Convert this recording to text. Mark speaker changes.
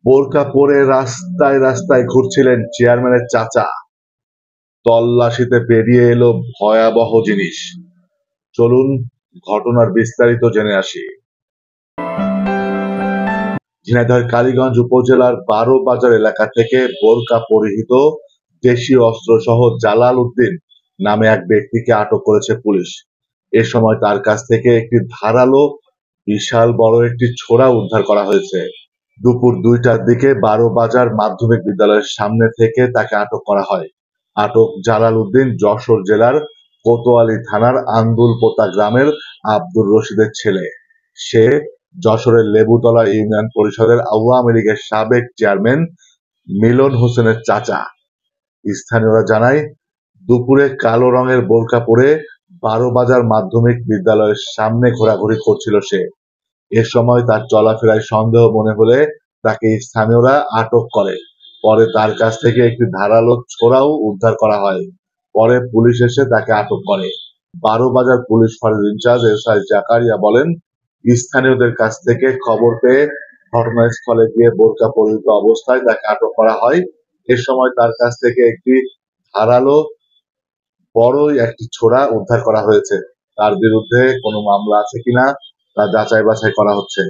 Speaker 1: বোরকা পরে রাস্তায় রাস্তায় ঘুরছিলেন চেয়ারম্যানের চাচা। তল্লাশিতে বেরিয়ে এলো ভয়াবহ জিনিস। চলুন ঘটনার বিস্তারিত জেনে আসি। ঝিনাইদহের কালীগঞ্জ উপজেলার ১২ বাজার এলাকা থেকে বোরকা পরিহিত দেশীয় অস্ত্র সহ জালাল উদ্দিন নামে এক ব্যক্তিকে আটক করেছে পুলিশ। এ সময় তার কাছ থেকে একটি ধারালো বিশাল বড় একটি ছোরা উদ্ধার করা হয়েছে। দুপুর ২টার দিকে ১২ বাজার মাধ্যমিক বিদ্যালয়ের সামনে থেকে তাকে আটক করা হয়। আটক জালাল উদ্দিন যশোর জেলার কোতোয়ালী থানার আন্দুলপোতা গ্রামের আব্দুর রশিদের ছেলে। সে যশোরের লেবুতলা ইউনিয়ন পরিষদের আওয়ামী লীগের সাবেক চেয়ারম্যান মিলন হোসেনের চাচা। স্থানীয়রা জানায়, দুপুরে কালো রঙের বোরকা পরে ১২ বাজার মাধ্যমিক বিদ্যালয়ের সামনে ঘোরাঘুরি করছিল সে। এ সময় তার চলাফেরায় সন্দেহ মনে হলে তাকে স্থানীয়রা আটক করে। পরে তার কাছ থেকে একটি ধারালো ছোরাও উদ্ধার করা হয়। পরে পুলিশ এসে তাকে আটক করে। ১২ বাজার পুলিশ ফাঁড়ির ইনচার্জ এসআই জাকারিয়া বলেন, স্থানীয়দের কাছ থেকে খবর পেয়ে ঘটনাস্থলে গিয়ে বোরকা পরিহিত অবস্থায় তাকে আটক করা হয়। এ সময় তার কাছ থেকে একটি ধারালো বড়ই একটি ছোরা উদ্ধার করা হয়েছে। তার বিরুদ্ধে কোনো মামলা আছে কিনা তা যাচাই বাছাই করা হচ্ছে।